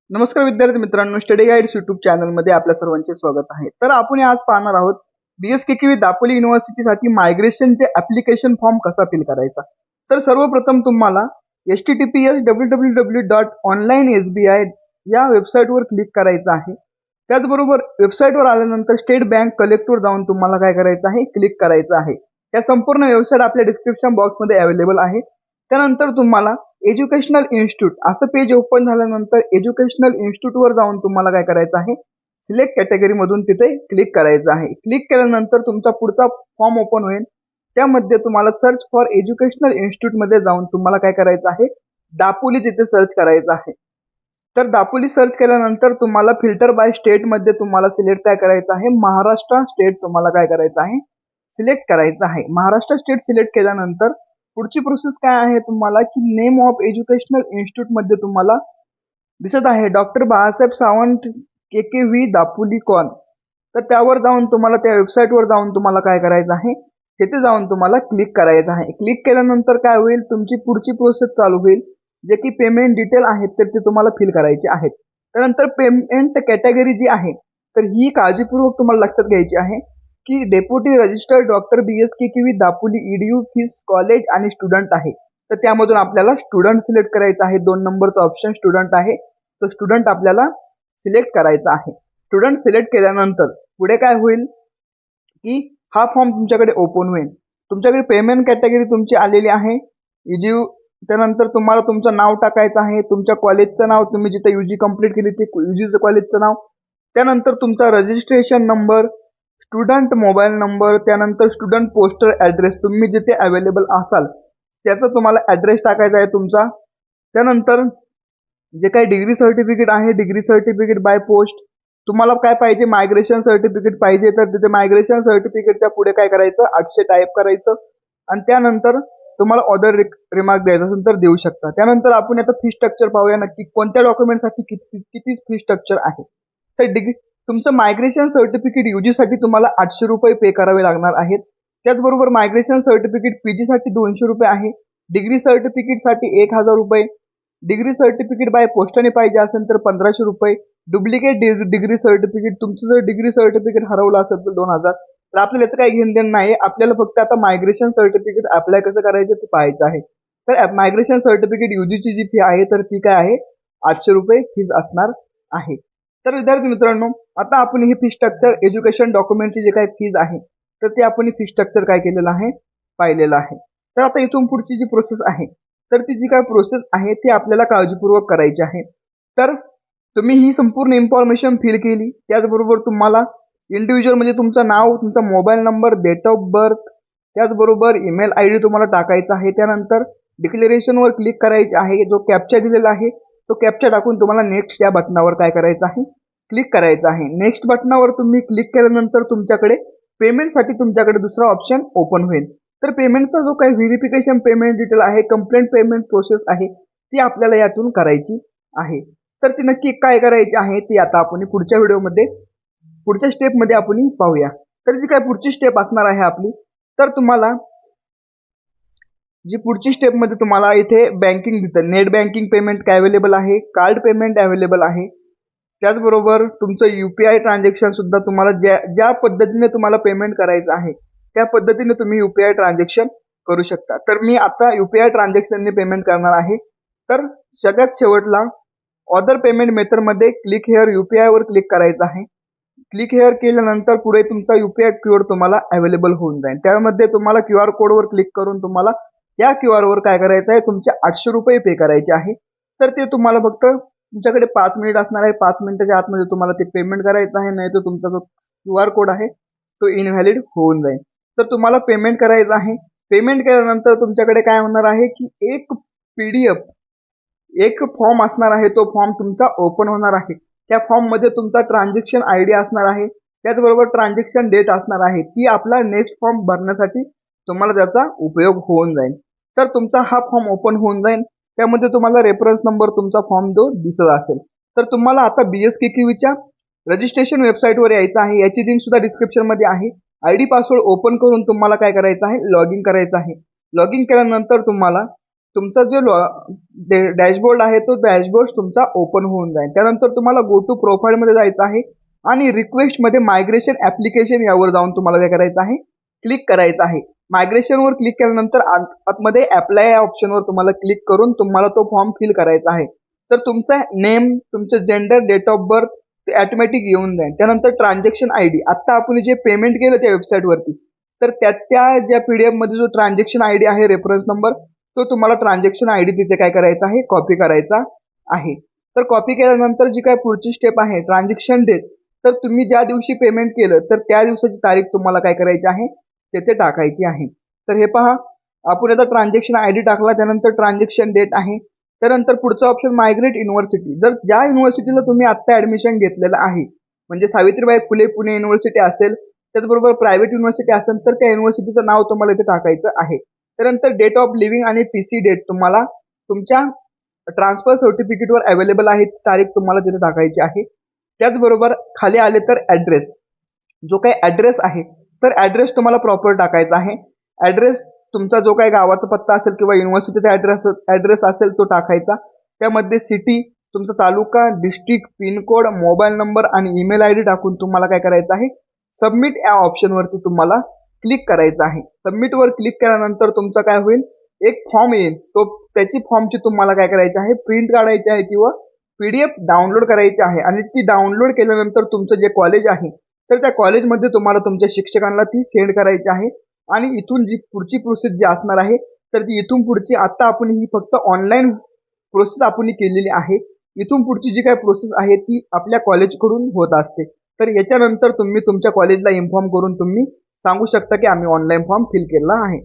नमस्कार विद्यार्थी मित्रांनो, स्टडी गाईड्स यूट्यूब चॅनलमध्ये आपल्या सर्वांचे स्वागत आहे. तर आपण आज पाहणार आहोत BSKKV दापोली युनिव्हर्सिटीसाठी मायग्रेशनचे ऍप्लिकेशन फॉर्म कसा फिल करायचा. तर सर्वप्रथम तुम्हाला https://www.onlinesbi या वेबसाईटवर क्लिक करायचं आहे. त्याचबरोबर वेबसाईटवर आल्यानंतर स्टेट बँक कलेक्टवर जाऊन तुम्हाला काय करायचं आहे, क्लिक करायचं आहे. या संपूर्ण वेबसाईट आपल्या डिस्क्रिप्शन बॉक्समध्ये अवेलेबल आहे. त्यानंतर तुम्हाला एज्युकेशनल इन्स्टिट्यूट असं पेज ओपन झाल्यानंतर एज्युकेशनल इन्स्टिट्यूटवर जाऊन तुम्हाला काय करायचं आहे, सिलेक्ट कॅटेगरी मधून तिथे क्लिक करायचं आहे. क्लिक केल्यानंतर तुमचा पुढचा फॉर्म ओपन होईल. त्यामध्ये तुम्हाला सर्च फॉर एज्युकेशनल इन्स्टिट्यूट मध्ये जाऊन तुम्हाला काय करायचं आहे, दापोली तिथे सर्च करायचं आहे. तर दापोली सर्च केल्यानंतर तुम्हाला फिल्टर बाय स्टेट मध्ये तुम्हाला सिलेक्ट काय करायचं आहे, महाराष्ट्र स्टेट तुम्हाला काय करायचं आहे, सिलेक्ट करायचं आहे. महाराष्ट्र स्टेट सिलेक्ट केल्यानंतर पुढची प्रोसेस काय आहे, तुम्हाला की नेम ऑफ एज्युकेशनल इन्स्टिट्यूट मध्ये तुम्हाला दिसत आहे डॉक्टर बाळासाहेब सावंत KKV दापोली कॉन. तर त्यावर जाऊन तुम्हाला त्या वेबसाईटवर जाऊन तुम्हाला काय करायचं आहे, तिथे जाऊन तुम्हाला क्लिक करायचं आहे. क्लिक केल्यानंतर काय होईल, तुमची पुढची प्रोसेस चालू होईल, जे की पेमेंट डिटेल आहेत तर ते तुम्हाला फिल करायचे आहेत. त्यानंतर पेमेंट कॅटेगरी जी आहे तर ही काळजीपूर्वक तुम्हाला लक्षात घ्यायची आहे की deputy registered doctor BSKKV Dapoli EDU fees college आणि स्टुडंट आहे. तर त्यामधून आपल्याला स्टुडंट सिलेक्ट करायचा आहे. 2 नंबरचा ऑप्शन स्टुडंट आहे, तो स्टुडंट आपल्याला सिलेक्ट करायचा आहे. स्टुडंट सिलेक्ट केल्यानंतर पुढे काय होईल की हा फॉर्म तुमच्याकडे ओपन होईल. तुमच्याकडे पेमेंट कॅटेगरी तुमची आलेली आहे EDU. त्यानंतर तुम्हाला तुमचं नाव टाकायचं आहे, तुमच्या कॉलेजचं नाव, तुम्ही जिथे UG कंप्लीट केली ते UGचं कॉलेजचं नाव. त्यानंतर तुमचा registration number, student mobile number, त्यानंतर स्टुडंट पोस्टल ॲड्रेस, तुम्ही जिथे अवेलेबल असाल त्याचा तुम्हाला ॲड्रेस टाकायचा आहे तुमचा. त्यानंतर जे काही डिग्री सर्टिफिकेट आहे, डिग्री सर्टिफिकेट बाय पोस्ट, तुम्हाला काय पाहिजे, मायग्रेशन सर्टिफिकेट पाहिजे तर तिथे मायग्रेशन सर्टिफिकेटच्या पुढे काय करायचं, 800 टाईप करायचं आणि त्यानंतर तुम्हाला ऑर्डर रिमार्क द्यायचा असेल तर देऊ शकता. त्यानंतर आपण आता फी स्ट्रक्चर पाहूया, नक्की कोणत्या डॉक्युमेंटसाठी किती फी स्ट्रक्चर आहे. तर डिग्री तुमचं मायग्रेशन सर्टिफिकेट UG साठी तुम्हाला 800 रुपये पे करावे लागणार आहेत. त्याचबरोबर मायग्रेशन सर्टिफिकेट PG साठी 200 रुपये आहे. डिग्री सर्टिफिकेट साठी 1000 रुपये. डिग्री सर्टिफिकेट बाय पोस्टाने पाहिजे असेल तर 1500 रुपये. डुप्लिकेट डिग्री सर्टिफिकेट, तुमचं जर डिग्री सर्टिफिकेट हरवलं असेल तर 2000. तर आपल्याला याचं काही घेणं देणं नाही, आपल्याला फक्त आता मायग्रेशन सर्टिफिकेट अप्लाय कसं करायचं ते पाहायचं आहे. तर मायग्रेशन सर्टिफिकेट UG ची जी फी आहे तर ती काय आहे, 800 रुपये फीज असणार आहे. तर विद्यार्थी मित्रांनो, आता आपण ही फी स्ट्रक्चर एज्युकेशन डॉक्युमेंटची जे काही फीज आहे तर ते आपण फी स्ट्रक्चर काय केलेलं आहे, पाहिलेलं आहे. तर आता इथून पुढची जी प्रोसेस आहे तर ती जी काय प्रोसेस आहे ती आपल्याला काळजीपूर्वक करायची आहे. तर तुम्ही ही संपूर्ण इन्फॉर्मेशन फिल केली, त्याचबरोबर तुम्हाला इंडिव्हिज्युअल म्हणजे तुमचं नाव, तुमचा mobile number, date of birth, त्याचबरोबर ईमेल ID तुम्हाला टाकायचा आहे. त्यानंतर डिक्लेरेशनवर क्लिक करायचे आहे, जो कॅप्चा दिलेला आहे तो कॅप्चा टाकून तुम्हाला नेक्स्ट या बटनावर काय करायचं आहे, क्लिक करायचं आहे. नेक्स्ट बटनावर तुम्ही क्लिक केल्यानंतर तुमच्याकडे पेमेंटसाठी तुमच्याकडे दुसरा ऑप्शन ओपन होईल. तर पेमेंटचा जो काही व्हेरिफिकेशन पेमेंट डिटेल आहे, कंप्लेंट पेमेंट प्रोसेस आहे ती आपल्याला यातून करायची आहे. तर ती नक्की काय करायची आहे ती आता आपण पुढच्या व्हिडिओमध्ये पुढच्या स्टेपमध्ये आपण पाहूया. तर जी काय पुढची स्टेप असणार आहे आपली, तर तुम्हाला जी पुढची स्टेप मध्ये तुम्हाला इथे बँकिंग दिसतं, नेट बँकिंग पेमेंट काय अवेलेबल आहे, कार्ड पेमेंट अवेलेबल आहे. त्याचबरोबर तुमचं UPI ट्रान्झॅक्शन सुद्धा तुम्हाला ज्या पद्धतीने तुम्हाला पेमेंट करायचं आहे त्या पद्धतीने तुम्ही UPI ट्रान्झॅक्शन करू शकता. तर मी आता UPI ट्रान्झॅक्शनने पेमेंट करणार आहे. तर सगळ्यात शेवटला अदर पेमेंट मेथड मध्ये क्लिक हिअर UPI वर क्लिक करायचं आहे. क्लिक हिअर केल्यानंतर पुढे तुमचा UPI कोड तुम्हाला अवेलेबल होऊन जाईल. त्यामध्ये तुम्हाला QR कोडवर क्लिक करून तुम्हाला या QR वर काय करायचं आहे, तुमचे 800 रुपये पे करायचे आहे. तर ते तुम्हाला फक्त तुमच्याकडे 5 मिनिट असणार आहे. 5 मिनिटाच्या आतमध्ये तुम्हाला ते पेमेंट करायचं आहे, नाही तर तुमचा जो QR कोड आहे तो इनव्हॅलिड होऊन जाईल. तर तुम्हाला पेमेंट करायचं आहे. पेमेंट केल्यानंतर तुमच्याकडे काय होणार आहे की एक PDF, एक फॉर्म असणार आहे, तो फॉर्म तुमचा ओपन होणार आहे. त्या फॉर्म मध्ये तुमचा ट्रान्झॅक्शन ID असणार आहे, त्याचबरोबर ट्रान्झॅक्शन डेट असणार आहे. ती आपला नेक्स्ट फॉर्म भरण्यासाठी तुम्हाला त्याचा उपयोग होऊन जाईल. तर तुमचा हा फॉर्म ओपन होऊन जाईल. त्यामध्ये तुम्हाला रेफरन्स नंबर तुमचा फॉर्म जो दिसत असेल. तर तुम्हाला आता BSKKVच्या रजिस्ट्रेशन वेबसाईटवर यायचं आहे, याची लिंक सुद्धा डिस्क्रिप्शन मध्ये आहे. ID पासवर्ड ओपन करून तुम्हाला काय करायचं आहे, लॉग इन करायचं आहे. लॉग इन केल्यानंतर तुम्हाला तुमचा जो डॅशबोर्ड आहे तो डॅशबोर्ड तुमचा ओपन होऊन जाईल. त्यानंतर तुम्हाला गो टू प्रोफाईल मध्ये जायचं आहे आणि रिक्वेस्ट मध्ये मायग्रेशन ऍप्लिकेशन यावर जाऊन तुम्हाला काय करायचं आहे, क्लिक करायचं आहे. मायग्रेशनवर क्लिक केल्यानंतर आतमध्ये अप्लाय या ऑप्शनवर तुम्हाला क्लिक करून तुम्हाला तो फॉर्म फिल करायचा आहे. तर तुमचा नेम, तुमचं जेंडर, डेट ऑफ बर्थ ते ऑटोमॅटिक येऊन जाईल. त्यानंतर ट्रान्झॅक्शन आयडी, आता आपण जे पेमेंट केलं त्या वेबसाईटवरती, तर त्या ज्या पीडीएफ मध्ये जो ट्रान्झॅक्शन आयडी आहे, रेफरन्स नंबर, तो तुम्हाला ट्रान्झॅक्शन आयडी तिथे काय करायचा आहे, कॉपी करायचा आहे. तर कॉपी केल्यानंतर जी काय पुढची स्टेप आहे, ट्रान्झॅक्शन डेट, तर तुम्ही ज्या दिवशी पेमेंट केलं तर त्या दिवसाची तारीख तुम्हाला काय करायची आहे, तेथे टाकायची आहे. तर हे पहा, आपण आता ट्रान्झॅक्शन आयडी टाकला, त्यानंतर ट्रान्झॅक्शन डेट आहे. त्यानंतर पुढचा ऑप्शन मायग्रेट युनिव्हर्सिटी. जर ज्या युनिव्हर्सिटीला तुम्ही आता ऍडमिशन घेतलेलं आहे, म्हणजे सावित्रीबाई फुले पुणे युनिव्हर्सिटी असेल, त्याचबरोबर प्रायव्हेट युनिव्हर्सिटी असेल, तर त्या युनिव्हर्सिटीचं नाव तुम्हाला इथे टाकायचं आहे. त्यानंतर डेट ऑफ लिव्हिंग आणि पीसी डेट तुम्हाला तुमच्या ट्रान्सफर सर्टिफिकेटवर अवेलेबल आहे तारीख तुम्हाला तिथे टाकायची आहे. त्याचबरोबर खाली आले तर ऍड्रेस, जो काही ऍड्रेस आहे तर ऍड्रेस तुम्हाला प्रॉपर टाकायचा आहे. ऍड्रेस तुमचा जो काही गावाचा पत्ता असेल किंवा युनिव्हर्सिटीचा ऍड्रेस असेल तो टाकायचा. त्यामध्ये सिटी, तुमचा तालुका, डिस्ट्रिक्ट, पिनकोड, मोबाईल नंबर आणि ईमेल आयडी टाकून तुम्हाला काय करायचं आहे, सबमिट या ऑप्शनवरती तुम्हाला क्लिक करायचं आहे. सबमिटवर क्लिक केल्यानंतर तुमचा काय होईल, एक फॉर्म येईल. तो त्याची फॉर्मची तुम्हाला काय करायची आहे, प्रिंट काढायची आहे किंवा पीडीएफ डाउनलोड करायची आहे आणि ती डाउनलोड केल्यानंतर तुमचं जे कॉलेज आहे तर त्या कॉलेजमध्ये तुम्हाला तुमच्या शिक्षकांना ती सेंड करायची आहे. आणि इथून जी पुढची प्रोसेस जी असणार आहे तर ती इथून पुढची, आता आपण ही फक्त ऑनलाईन प्रोसेस आपण केलेली आहे. इथून पुढची जी काही प्रोसेस आहे ती आपल्या कॉलेजकडून होत असते. तर याच्यानंतर तुम्ही तुमच्या कॉलेजला इन्फॉर्म करून तुम्ही सांगू शकता की आम्ही ऑनलाईन फॉर्म फिल केला आहे.